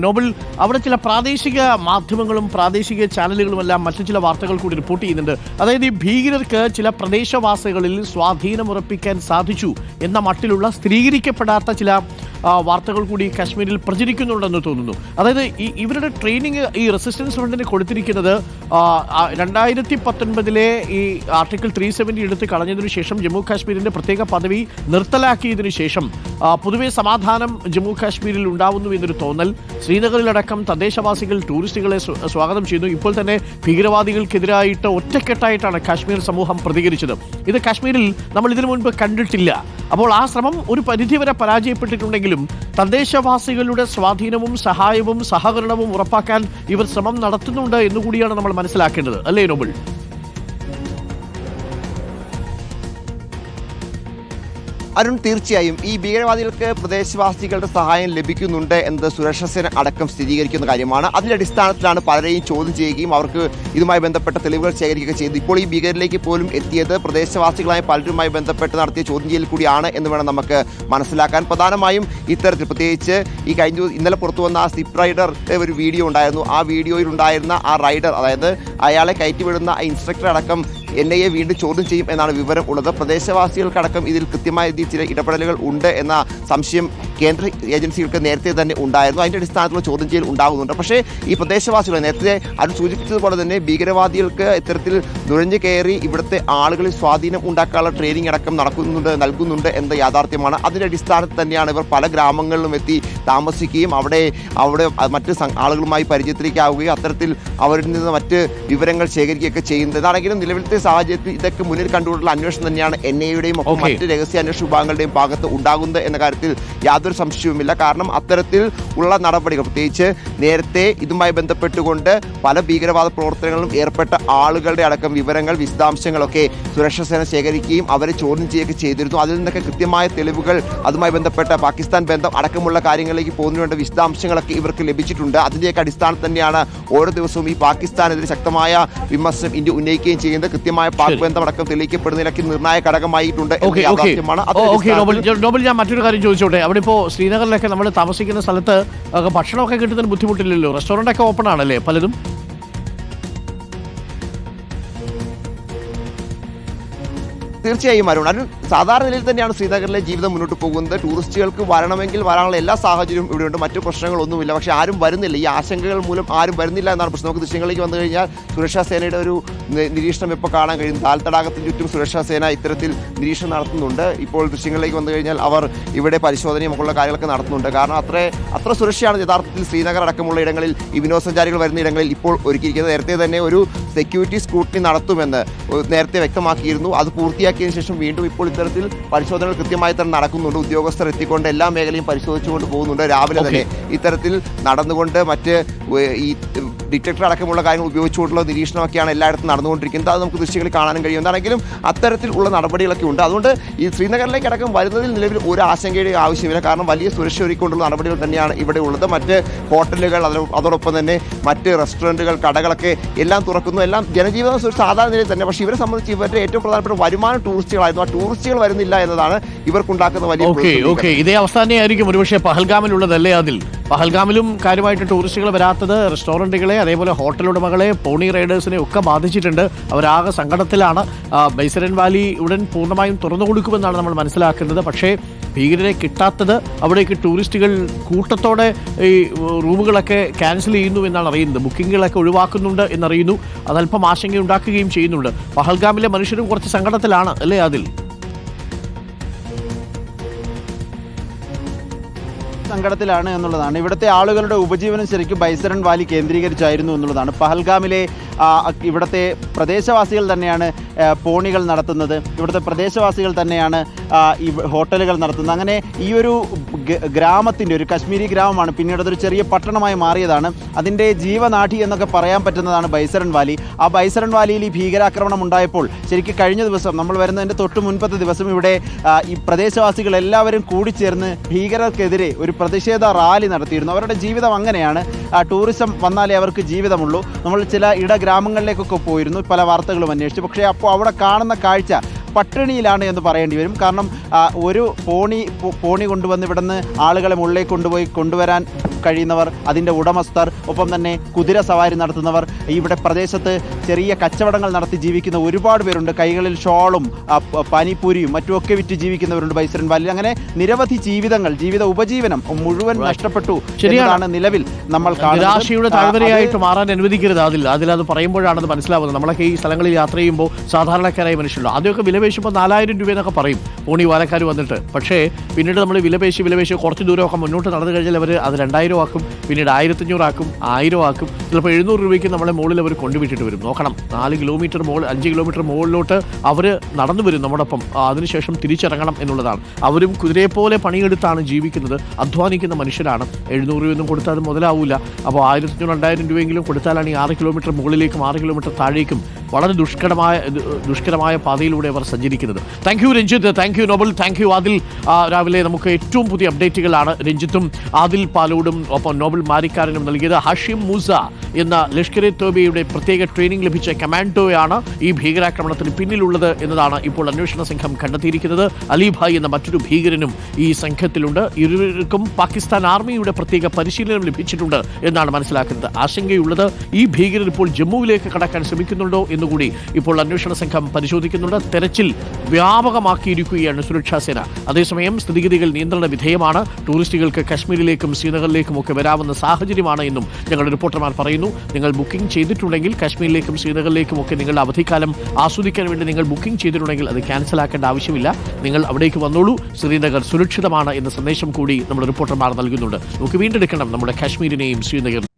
Nobel അവിടെ ചില പ്രാദേശിക മാധ്യമങ്ങളും പ്രാദേശിക ചാനലുകളുമെല്ലാം മറ്റു ചില വാർത്തകൾ കൂടി റിപ്പോർട്ട് ചെയ്യുന്നുണ്ട്. അതായത് ഈ ഭീകരർക്ക് ചില പ്രദേശവാസികളിൽ സ്വാധീനമുറപ്പിക്കാൻ സാധിച്ചു എന്ന മട്ടിലുള്ള സ്ഥിരീകരിക്കപ്പെടാത്ത ചില വാർത്തകൾ കൂടി കാശ്മീരിൽ പ്രചരിക്കുന്നുണ്ടെന്ന് തോന്നുന്നു. അതായത് ഇവരുടെ ട്രെയിനിങ് ഈ റെസിസ്റ്റൻസ് ഫ്രണ്ടിന് കൊടുത്തിരിക്കുന്നത് 2019 ഈ ആർട്ടിക്കിൾ 370 എടുത്ത് കളഞ്ഞതിനു ശേഷം ജമ്മു കാശ്മീരിന്റെ പ്രത്യേക പദവി നിർത്തലാക്കിയതിനു ശേഷം പൊതുവെ സമാധാനം ജമ്മു കാശ്മീരിൽ ഉണ്ടാവുന്നു എന്നൊരു തോന്നൽ. ശ്രീനഗറിലടക്കം തദ്ദേശവാസികൾ ടൂറിസ്റ്റുകളെ സ്വാഗതം ചെയ്യുന്നു. ഇപ്പോൾ തന്നെ ഭീകരവാദികൾക്കെതിരായിട്ട് ഒറ്റക്കെട്ടായിട്ടാണ് കാശ്മീർ സമൂഹം പ്രതികരിച്ചത്. ഇത് കാശ്മീരിൽ നമ്മൾ ഇതിനു മുൻപ് കണ്ടിട്ടില്ല. അപ്പോൾ ആ ശ്രമം ഒരു പരിധിവരെ പരാജയപ്പെട്ടിട്ടുണ്ടെങ്കിലും തദ്ദേശവാസികളുടെ സ്വാധീനവും സഹായവും സഹകരണവും ഉറപ്പാക്കാൻ ഇവർ ശ്രമം നടത്തുന്നുണ്ട് എന്നുകൂടിയാണ് നമ്മൾ മനസ്സിലാക്കേണ്ടത്, അല്ലേ നോബൽ? അരുൺ, തീർച്ചയായും ഈ ഭീകരവാദികൾക്ക് പ്രദേശവാസികളുടെ സഹായം ലഭിക്കുന്നുണ്ട് എന്നത് സുരക്ഷാ സേന അടക്കം സ്ഥിരീകരിക്കുന്ന കാര്യമാണ്. അതിന്റെ അടിസ്ഥാനത്തിലാണ് പലരെയും ചോദ്യം ചെയ്യുകയും അവർക്ക് ഇതുമായി ബന്ധപ്പെട്ട തെളിവുകൾ ശേഖരിക്കുകയും ചെയ്തത്. ഇപ്പോൾ ഈ ഭീകരരിലേക്ക് പോലും എത്തിയത് പ്രദേശവാസികളായ പലരുമായി ബന്ധപ്പെട്ട് നടത്തിയ ചോദ്യം ചെയ്യൽ കൂടിയാണ് എന്ന് വേണം നമുക്ക് മനസ്സിലാക്കാൻ. പ്രധാനമായും ഇത്തരത്തിൽ പ്രത്യേകിച്ച് ഈ ഇന്നലെ പുറത്തു വന്ന ആ സിപ്പ് റൈഡറുടെ ഒരു വീഡിയോ ഉണ്ടായിരുന്നു. ആ വീഡിയോയിൽ ഉണ്ടായിരുന്ന ആ റൈഡർ, അതായത് അയാളെ കയറ്റിവിടുന്ന ഇൻസ്ട്രക്ടർ അടക്കം NIA വീണ്ടും ചോദ്യം ചെയ്യും എന്നാണ് വിവരം ഉള്ളത്. പ്രദേശവാസികൾക്കടക്കം ഇതിൽ കൃത്യമായ രീതിയിൽ ചില ഇടപെടലുകൾ ഉണ്ട് എന്ന സംശയം കേന്ദ്ര ഏജൻസികൾക്ക് നേരത്തെ തന്നെ ഉണ്ടായിരുന്നു. അതിൻ്റെ അടിസ്ഥാനത്തിലുള്ള ചോദ്യം ചെയ്യൽ ഉണ്ടാകുന്നുണ്ട്. പക്ഷേ ഈ പ്രദേശവാസികൾ നേരത്തെ അത് സൂചിപ്പിച്ചതുപോലെ തന്നെ ഭീകരവാദികൾക്ക് ഇത്തരത്തിൽ നുഴഞ്ഞു കയറി ഇവിടുത്തെ ആളുകളിൽ സ്വാധീനം ഉണ്ടാക്കാനുള്ള ട്രെയിനിങ് അടക്കം നൽകുന്നുണ്ട് എന്ന യാഥാർത്ഥ്യമാണ്. അതിൻ്റെ അടിസ്ഥാനത്തിൽ തന്നെയാണ് ഇവർ പല ഗ്രാമങ്ങളിലും എത്തി താമസിക്കുകയും അവിടെ മറ്റ് ആളുകളുമായി പരിചയത്തിലേക്കാവുകയും അത്തരത്തിൽ അവരിൽ നിന്ന് മറ്റ് വിവരങ്ങൾ ശേഖരിക്കുകയൊക്കെ ചെയ്യുന്നത്. ഇതാണെങ്കിലും നിലവിലത്തെ സാഹചര്യത്തിൽ ഇതൊക്കെ മുന്നിൽ കണ്ടുകൊണ്ടുള്ള അന്വേഷണം തന്നെയാണ് NIAയുടെയും ഒപ്പം മറ്റ് രഹസ്യ അന്വേഷണ വിഭാഗങ്ങളുടെയും ഭാഗത്ത് ഉണ്ടാകുന്നത് എന്ന കാര്യത്തിൽ യാതൊരു സംശയവുമില്ല. കാരണം അത്തരത്തിൽ ഉള്ള നടപടികൾ, പ്രത്യേകിച്ച് നേരത്തെ ഇതുമായി ബന്ധപ്പെട്ടുകൊണ്ട് പല ഭീകരവാദ പ്രവർത്തനങ്ങളിലും ഏർപ്പെട്ട ആളുകളുടെ അടക്കം വിവരങ്ങൾ, വിശദാംശങ്ങളൊക്കെ സുരക്ഷാ സേന ശേഖരിക്കുകയും അവരെ ചോദ്യം ചെയ്യുകയൊക്കെ ചെയ്തിരുന്നു. അതിൽ നിന്നൊക്കെ കൃത്യമായ തെളിവുകൾ, അതുമായി ബന്ധപ്പെട്ട പാകിസ്ഥാൻ ബന്ധം അടക്കമുള്ള കാര്യങ്ങളിലേക്ക് പോകുന്നതിനുള്ള വിശദാംശങ്ങളൊക്കെ ഇവർക്ക് ലഭിച്ചിട്ടുണ്ട്. അതിൻ്റെയൊക്കെ അടിസ്ഥാനത്തിൽ തന്നെയാണ് ഓരോ ദിവസവും ഈ പാകിസ്ഥാനെതിരെ ശക്തമായ വിമർശനം ഇന്ത്യ ഉന്നയിക്കുകയും ചെയ്യുന്നത്. കൃത്യമായ പാക് ബന്ധം അടക്കം തെളിയിക്കപ്പെടുന്നതിലൊക്കെ നിർണായക ഘടകമായിട്ടുണ്ട്. നോബൽ, ഞാൻ മറ്റൊരു കാര്യം ചോദിച്ചോട്ടെ. അവിടെ ഇപ്പോൾ ശ്രീനഗറിലൊക്കെ നമ്മൾ താമസിക്കുന്ന സ്ഥലത്ത് ഭക്ഷണമൊക്കെ കിട്ടുന്നതിന് ബുദ്ധിമുട്ടില്ലല്ലോ? റെസ്റ്റോറൻ്റ് ഒക്കെ ഓപ്പൺ ആണല്ലേ പലതും? തീർച്ചയായും അരുൺ, സാധാരണ നിലയിൽ തന്നെയാണ് ശ്രീനഗറിലെ ജീവിതം മുന്നോട്ട് പോകുന്നത്. ടൂറിസ്റ്റുകൾക്ക് വരണമെങ്കിൽ വരാനുള്ള എല്ലാ സാഹചര്യവും ഇവിടെയുണ്ട്. മറ്റു പ്രശ്നങ്ങളൊന്നുമില്ല. പക്ഷേ ആരും വരുന്നില്ല. ഈ ആശങ്കകൾ മൂലം ആരും വരുന്നില്ല എന്നാണ് പ്രശ്നം. നമുക്ക് ദൃശ്യങ്ങളിലേക്ക് വന്നു കഴിഞ്ഞാൽ സുരക്ഷാ സേനയുടെ ഒരു നിരീക്ഷണം ഇപ്പോൾ കാണാൻ കഴിയും. ദാൽ തടാകത്തിന് ചുറ്റും സുരക്ഷാ സേന ഇത്തരത്തിൽ നിരീക്ഷണം നടത്തുന്നുണ്ട്. ഇപ്പോൾ ദൃശ്യങ്ങളിലേക്ക് വന്നു കഴിഞ്ഞാൽ അവർ ഇവിടെ പരിശോധനയും ഒക്കെയുള്ള കാര്യങ്ങളൊക്കെ നടത്തുന്നുണ്ട്. കാരണം അത്ര സുരക്ഷയാണ് യഥാർത്ഥത്തിൽ ശ്രീനഗർ അടക്കമുള്ള ഇടങ്ങളിൽ, ഈ വിനോദസഞ്ചാരികൾ വരുന്ന ഇടങ്ങളിൽ ഇപ്പോൾ ഒരുക്കിയിരിക്കുന്നത്. നേരത്തെ തന്നെ ഒരു സെക്യൂരിറ്റി സ്ക്രൂട്ടിനി നടത്തുമെന്ന് നേരത്തെ വ്യക്തമാക്കിയിരുന്നു. അത് പൂർത്തിയാക്കിയതിനു ശേഷം വീണ്ടും ഇപ്പോൾ ഇത്തരത്തിൽ പരിശോധനകൾ കൃത്യമായി തന്നെ നടക്കുന്നുണ്ട്. ഉദ്യോഗസ്ഥർ എത്തിക്കൊണ്ട് എല്ലാ മേഖലയും പരിശോധിച്ചുകൊണ്ട് പോകുന്നുണ്ട്. രാവിലെ തന്നെ ഇത്തരത്തിൽ നടന്നുകൊണ്ട് മറ്റ് ഈ ഡിറ്റക്ടർ അടക്കമുള്ള കാര്യങ്ങൾ ഉപയോഗിച്ചുകൊണ്ടുള്ള നിരീക്ഷണമൊക്കെയാണ് എല്ലായിടത്തും നടന്നുകൊണ്ടിരിക്കുന്നത്. അത് നമുക്ക് ദൃശ്യങ്ങളിൽ കാണാനും കഴിയും. എന്താണെങ്കിലും അത്തരത്തിലുള്ള നടപടികളൊക്കെ ഉണ്ട്. അതുകൊണ്ട് ഈ ശ്രീനഗറിലേക്ക് അടക്കം വരുന്നതിൽ നിലവിൽ ഒരു ആശങ്കയുടെ ആവശ്യമില്ല. കാരണം വലിയ സുരക്ഷ ഒരുക്കൊണ്ടുള്ള നടപടികൾ തന്നെയാണ് ഇവിടെ ഉള്ളത്. മറ്റ് ഹോട്ടലുകൾ, അതോടൊപ്പം തന്നെ മറ്റ് റെസ്റ്റോറൻറ്റുകൾ, കടകളൊക്കെ എല്ലാം തുറക്കുന്നു. എല്ലാം ജനജീവിതം സാധാരണ നിലയിൽ തന്നെ. പക്ഷേ ഇവരെ സംബന്ധിച്ച് ഇവരുടെ ഏറ്റവും പ്രധാനപ്പെട്ട വരുമാനം ടൂറിസ്റ്റുകളായിരുന്നു. ആ ടൂറിസ്റ്റുകൾ വരുന്നില്ല എന്നതാണ് ഇവർക്കുണ്ടാക്കുന്ന വലിയ ഇതേ അവസ്ഥ തന്നെയായിരിക്കും ഒരുപക്ഷെ പഹൽഗാമിലുള്ളതല്ലേ? അതിൽ പഹൽഗാമിലും കാര്യമായിട്ട് ടൂറിസ്റ്റുകൾ വരാത്തത് റെസ്റ്റോറൻറ്റുകളെ, അതേപോലെ ഹോട്ടൽ ഉടമകളെ, പോണി റൈഡേഴ്സിനെ ഒക്കെ ബാധിച്ചിട്ടുണ്ട്. അവരാകെ സങ്കടത്തിലാണ്. ബൈസരൻ വാലി ഉടൻ പൂർണ്ണമായും തുറന്നു കൊടുക്കുമെന്നാണ് നമ്മൾ മനസ്സിലാക്കേണ്ടത്. പക്ഷേ ഭീകരരെ കിട്ടാത്തത്, അവിടേക്ക് ടൂറിസ്റ്റുകൾ കൂട്ടത്തോടെ ഈ റൂമുകളൊക്കെ ക്യാൻസൽ ചെയ്യുന്നു എന്നാണ് അറിയുന്നത്. ബുക്കിങ്ങുകളൊക്കെ ഒഴിവാക്കുന്നുണ്ട് എന്നറിയുന്നു. അതല്പം ആശങ്കയുണ്ടാക്കുകയും ചെയ്യുന്നുണ്ട്. പഹൽഗാമിലെ മനുഷ്യരും കുറച്ച് സങ്കടത്തിലാണ്, അല്ലേ അതിൽ? സങ്കടത്തിലാണ് എന്നുള്ളതാണ്. ഇവിടുത്തെ ആളുകളുടെ ഉപജീവനം ശരിക്കും ബൈസരൻ വാലി കേന്ദ്രീകരിച്ചായിരുന്നു എന്നുള്ളതാണ്. പഹൽഗാമിലെ ഇവിടുത്തെ പ്രദേശവാസികൾ തന്നെയാണ് പോണികൾ നടത്തുന്നത്. ഇവിടുത്തെ പ്രദേശവാസികൾ തന്നെയാണ് ഈ ഹോട്ടലുകൾ നടത്തുന്നത്. അങ്ങനെ ഈ ഒരു ഗ്രാമത്തിൻ്റെ, ഒരു കശ്മീരി ഗ്രാമമാണ്, പിന്നീട് അതൊരു ചെറിയ പട്ടണമായി മാറിയതാണ്. അതിൻ്റെ ജീവനാഡി എന്നൊക്കെ പറയാൻ പറ്റുന്നതാണ് ബൈസരൻ വാലി. ആ ബൈസരൻ വാലിയിൽ ഈ ഭീകരാക്രമണം ഉണ്ടായപ്പോൾ ശരിക്കും കഴിഞ്ഞ ദിവസം, നമ്മൾ വരുന്നതിൻ്റെ തൊട്ട് മുൻപത്തെ ദിവസം, ഇവിടെ ഈ പ്രദേശവാസികൾ എല്ലാവരും കൂടിച്ചേർന്ന് ഭീകരർക്കെതിരെ ഒരു പ്രതിഷേധ റാലി നടത്തിയിരുന്നു. അവരുടെ ജീവിതം അങ്ങനെയാണ്. ടൂറിസം വന്നാലേ അവർക്ക് ജീവിതമുള്ളൂ. നമ്മൾ ചില ഗ്രാമങ്ങളിലേക്കൊക്കെ പോയിരുന്നു, പല വാർത്തകളും അന്വേഷിച്ചു. പക്ഷേ അപ്പോൾ അവിടെ കാണുന്ന കാഴ്ച പട്ടിണിയിലാണ് എന്ന് പറയേണ്ടി വരും. കാരണം ഒരു പോണി കൊണ്ടുവന്ന് ഇവിടുന്ന് ആളുകളെ മുകളിലേക്ക് കൊണ്ടുവരാൻ കഴിയുന്നവർ, അതിൻ്റെ ഉടമസ്ഥർ, ഒപ്പം തന്നെ കുതിര സവാരി നടത്തുന്നവർ, ഇവിടെ പ്രദേശത്ത് ചെറിയ കച്ചവടങ്ങൾ നടത്തി ജീവിക്കുന്ന ഒരുപാട് പേരുണ്ട്. കൈകളിൽ ഷോളും പാനിപ്പൂരിയും മറ്റുമൊക്കെ വിറ്റ് ജീവിക്കുന്നവരുണ്ട് ബൈസരൻ വാലിയിൽ. അങ്ങനെ നിരവധി ജീവിത ഉപജീവനം മുഴുവൻ നഷ്ടപ്പെട്ടു എന്നതാണ് നിലവിൽ നമ്മൾ നിരാശയുടെ താഴ്വരയായിട്ട് മാറാൻ അനുവദിക്കരുത്. അതിലത് പറയുമ്പോഴാണത് മനസ്സിലാവുന്നത്. നമ്മളൊക്കെ ഈ സ്ഥലങ്ങളിൽ യാത്ര ചെയ്യുമ്പോൾ സാധാരണക്കാരായ മനുഷ്യരുണ്ട്. ആദ്യമൊക്കെ വിലപേശുമ്പോൾ 4000 രൂപ എന്നൊക്കെ പറയും പോണി വാലക്കാർ വന്നിട്ട്. പക്ഷേ പിന്നീട് നമ്മൾ വിലപേശി കുറച്ച് ദൂരമൊക്കെ മുന്നോട്ട് നടന്നു കഴിഞ്ഞാൽ അവർ അത് 2000 ആക്കും, പിന്നീട് 1500 ആക്കും, 1000 ആക്കും, ചിലപ്പോൾ 700 രൂപയ്ക്ക് നമ്മളെ മുകളിൽ അവർ കൊണ്ടുവിട്ടിട്ട് വരും. നോക്കണം, 5 കിലോമീറ്റർ മുകളിലോട്ട് അവർ നടന്നു വരും നമ്മോടൊപ്പം. അതിനുശേഷം തിരിച്ചിറങ്ങണം എന്നുള്ളതാണ്. അവരും കുതിരയെപ്പോലെ പണിയെടുത്താണ് ജീവിക്കുന്നത്, അധ്വാനിക്കുന്ന മനുഷ്യരാണ്. 700 രൂപയൊന്നും കൊടുത്താൽ അത് മുതലാവില്ല. അപ്പോൾ 1500-2000 രൂപയെങ്കിലും കൊടുത്താലാണ് ഈ 6 കിലോമീറ്റർ മുകളിലേക്കും 6 കിലോമീറ്റർ താഴേക്കും വളരെ ദുഷ്കരമായ പാതയിലൂടെ അവർ സഞ്ചരിക്കുന്നത്. Thank you Ranjith, thank you Nobel, thank you Adil. രാവിലെ നമുക്ക് ഏറ്റവും പുതിയ അപ്ഡേറ്റുകളാണ് രഞ്ജിത്തും ആദിൽ പാലോടും ഒപ്പം നോബൽ മാരിക്കാരനും നൽകിയത്. ഹാഷിം മൂസ എന്ന ലഷ്കർ എ തോബയുടെ പ്രത്യേക ട്രെയിനിങ് ലഭിച്ച കമാൻഡോയാണ് ഈ ഭീകരാക്രമണത്തിന് പിന്നിലുള്ളത് എന്നതാണ് ഇപ്പോൾ അന്വേഷണ സംഘം കണ്ടെത്തിയിരിക്കുന്നത്. അലിഭായ് എന്ന മറ്റൊരു ഭീകരനും ഈ സംഘത്തിലുണ്ട്. ഇരുവർക്കും പാകിസ്ഥാൻ ആർമിയുടെ പ്രത്യേക പരിശീലനം ലഭിച്ചിട്ടുണ്ട് എന്നാണ് മനസ്സിലാക്കുന്നത്. ആശങ്കയുള്ളത് ഈ ഭീകരർ ഇപ്പോൾ ജമ്മുവിലേക്ക് കടക്കാൻ ശ്രമിക്കുന്നുണ്ടോ എന്നുകൂടി ഇപ്പോൾ അന്വേഷണ സംഘം പരിശോധിക്കുന്നുണ്ട്. തെരച്ചിൽ വ്യാപകമാക്കിയിരിക്കുകയാണ് സുരക്ഷാ സേന. അതേസമയം സ്ഥിതിഗതികൾ നിയന്ത്രണ വിധേയമാണ്. ടൂറിസ്റ്റുകൾക്ക് കശ്മീരിലേക്കും ശ്രീനഗറിലേക്കും ഒക്കെ വരാവുന്ന സാഹചര്യമാണ് എന്നും ഞങ്ങളുടെ റിപ്പോർട്ടർമാർ പറയുന്നു. നിങ്ങൾ ബുക്കിംഗ് ചെയ്തിട്ടുണ്ടെങ്കിൽ കശ്മീരിലേക്കും ശ്രീനഗറിലേക്കും ഒക്കെ നിങ്ങളുടെ അവധിക്കാലം ആസ്വദിക്കാൻ വേണ്ടി നിങ്ങൾ ബുക്കിംഗ് ചെയ്തിട്ടുണ്ടെങ്കിൽ അത് ക്യാൻസൽ ആക്കേണ്ട ആവശ്യമില്ല. നിങ്ങൾ അവിടേക്ക് വന്നോളൂ. ശ്രീനഗർ സുരക്ഷിതമാണ് എന്ന സന്ദേശം കൂടി നമ്മുടെ റിപ്പോർട്ടർമാർ നൽകുന്നുണ്ട്. നമുക്ക് വീണ്ടെടുക്കണം നമ്മുടെ കശ്മീരിനെയും ശ്രീനഗർ